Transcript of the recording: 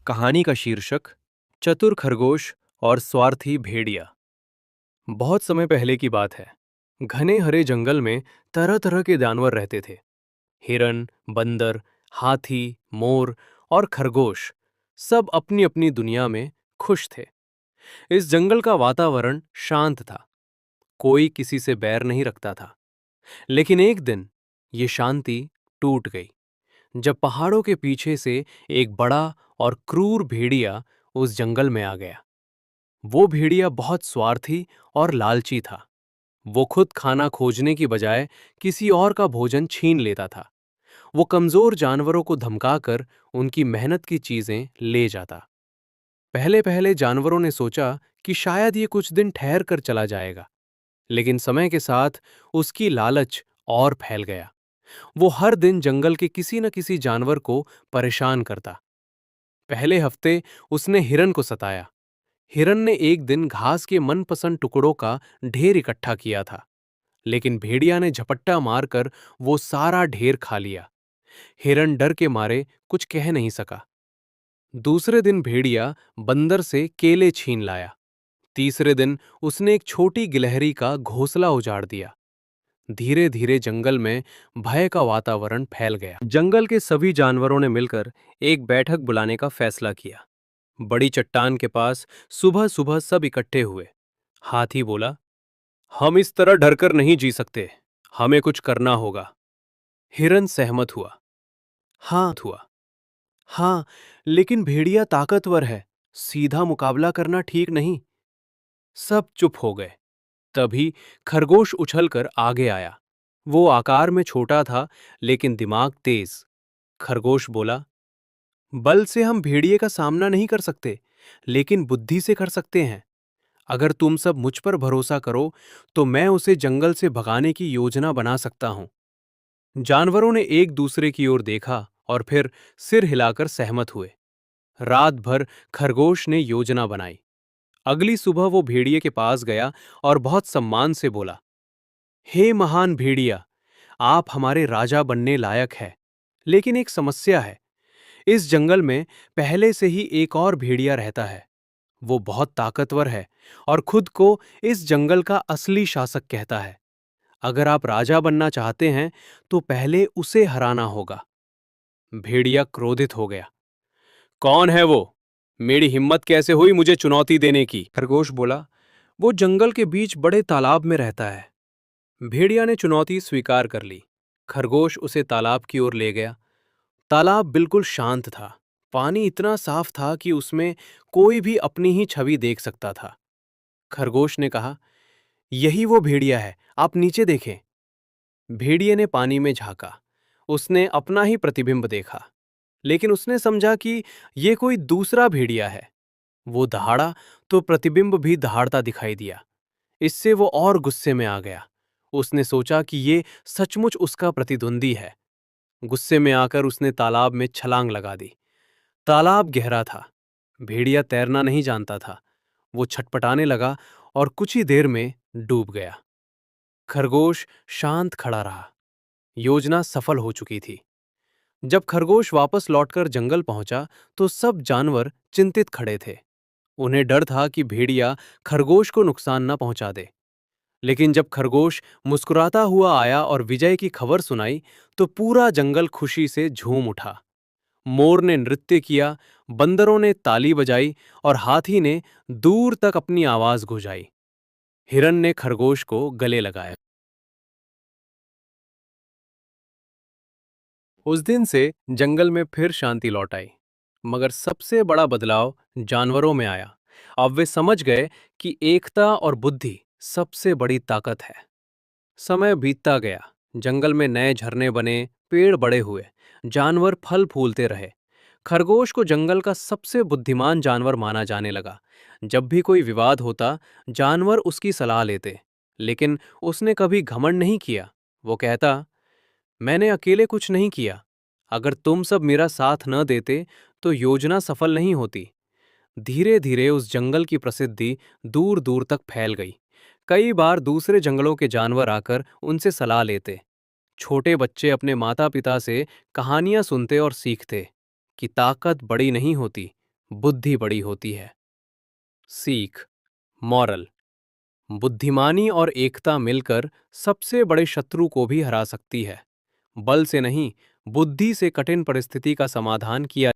कहानी का शीर्षक चतुर खरगोश और स्वार्थी भेड़िया। बहुत समय पहले की बात है। घने हरे जंगल में तरह तरह के जानवर रहते थे। हिरन, बंदर, हाथी, मोर और खरगोश सब अपनी अपनी दुनिया में खुश थे। इस जंगल का वातावरण शांत था। कोई किसी से बैर नहीं रखता था। लेकिन एक दिन ये शांति टूट गई जब पहाड़ों के पीछे से एक बड़ा और क्रूर भेड़िया उस जंगल में आ गया। वो भेड़िया बहुत स्वार्थी और लालची था। वो खुद खाना खोजने की बजाय किसी और का भोजन छीन लेता था। वो कमजोर जानवरों को धमकाकर उनकी मेहनत की चीजें ले जाता। पहले पहले जानवरों ने सोचा कि शायद ये कुछ दिन ठहर कर चला जाएगा, लेकिन समय के साथ उसकी लालच और फैल गया। वो हर दिन जंगल के किसी न किसी जानवर को परेशान करता। पहले हफ्ते उसने हिरन को सताया। हिरन ने एक दिन घास के मनपसंद टुकड़ों का ढेर इकट्ठा किया था, लेकिन भेड़िया ने झपट्टा मारकर वो सारा ढेर खा लिया। हिरन डर के मारे कुछ कह नहीं सका। दूसरे दिन भेड़िया बंदर से केले छीन लाया। तीसरे दिन उसने एक छोटी गिलहरी का घोंसला उजाड़ दिया। धीरे धीरे जंगल में भय का वातावरण फैल गया। जंगल के सभी जानवरों ने मिलकर एक बैठक बुलाने का फैसला किया। बड़ी चट्टान के पास सुबह सुबह सब इकट्ठे हुए। हाथी बोला, हम इस तरह डरकर नहीं जी सकते। हमें कुछ करना होगा। हिरन सहमत हुआ। हाँ, लेकिन भेड़िया ताकतवर है। सीधा मुकाबला करना ठीक नहीं। सब चुप हो गए। तभी खरगोश उछलकर आगे आया। वो आकार में छोटा था, लेकिन दिमाग तेज। खरगोश बोला, बल से हम भेड़िए का सामना नहीं कर सकते, लेकिन बुद्धि से कर सकते हैं। अगर तुम सब मुझ पर भरोसा करो तो मैं उसे जंगल से भगाने की योजना बना सकता हूं। जानवरों ने एक दूसरे की ओर देखा और फिर सिर हिलाकर सहमत हुए। रात भर खरगोश ने योजना बनाई। अगली सुबह वो भेड़िए के पास गया और बहुत सम्मान से बोला, हे महान भेड़िया, आप हमारे राजा बनने लायक है। लेकिन एक समस्या है। इस जंगल में पहले से ही एक और भेड़िया रहता है। वो बहुत ताकतवर है और खुद को इस जंगल का असली शासक कहता है। अगर आप राजा बनना चाहते हैं तो पहले उसे हराना होगा। भेड़िया क्रोधित हो गया। कौन है वो? मेरी हिम्मत कैसे हुई मुझे चुनौती देने की? खरगोश बोला, वो जंगल के बीच बड़े तालाब में रहता है। भेड़िया ने चुनौती स्वीकार कर ली। खरगोश उसे तालाब की ओर ले गया। तालाब बिल्कुल शांत था। पानी इतना साफ था कि उसमें कोई भी अपनी ही छवि देख सकता था। खरगोश ने कहा, यही वो भेड़िया है, आप नीचे देखें। भेड़िए ने पानी में झांका। उसने अपना ही प्रतिबिंब देखा, लेकिन उसने समझा कि ये कोई दूसरा भेड़िया है। वो दहाड़ा तो प्रतिबिंब भी दहाड़ता दिखाई दिया। इससे वो और गुस्से में आ गया। उसने सोचा कि ये सचमुच उसका प्रतिद्वंदी है। गुस्से में आकर उसने तालाब में छलांग लगा दी। तालाब गहरा था। भेड़िया तैरना नहीं जानता था। वो छटपटाने लगा और कुछ ही देर में डूब गया। खरगोश शांत खड़ा रहा। योजना सफल हो चुकी थी। जब खरगोश वापस लौटकर जंगल पहुंचा तो सब जानवर चिंतित खड़े थे। उन्हें डर था कि भेड़िया खरगोश को नुकसान न पहुंचा दे। लेकिन जब खरगोश मुस्कुराता हुआ आया और विजय की खबर सुनाई तो पूरा जंगल खुशी से झूम उठा। मोर ने नृत्य किया, बंदरों ने ताली बजाई और हाथी ने दूर तक अपनी आवाज गुंजाई। हिरन ने खरगोश को गले लगाया। उस दिन से जंगल में फिर शांति लौट आई। मगर सबसे बड़ा बदलाव जानवरों में आया। अब वे समझ गए कि एकता और बुद्धि सबसे बड़ी ताकत है। समय बीतता गया। जंगल में नए झरने बने, पेड़ बड़े हुए, जानवर फल फूलते रहे। खरगोश को जंगल का सबसे बुद्धिमान जानवर माना जाने लगा। जब भी कोई विवाद होता, जानवर उसकी सलाह लेते। लेकिन उसने कभी घमंड नहीं किया। वो कहता, मैंने अकेले कुछ नहीं किया। अगर तुम सब मेरा साथ न देते तो योजना सफल नहीं होती। धीरे धीरे उस जंगल की प्रसिद्धि दूर दूर तक फैल गई। कई बार दूसरे जंगलों के जानवर आकर उनसे सलाह लेते। छोटे बच्चे अपने माता पिता से कहानियां सुनते और सीखते कि ताकत बड़ी नहीं होती, बुद्धि बड़ी होती है। सीख, मॉरल। बुद्धिमानी और एकता मिलकर सबसे बड़े शत्रु को भी हरा सकती है। बल से नहीं, बुद्धि से कठिन परिस्थिति का समाधान किया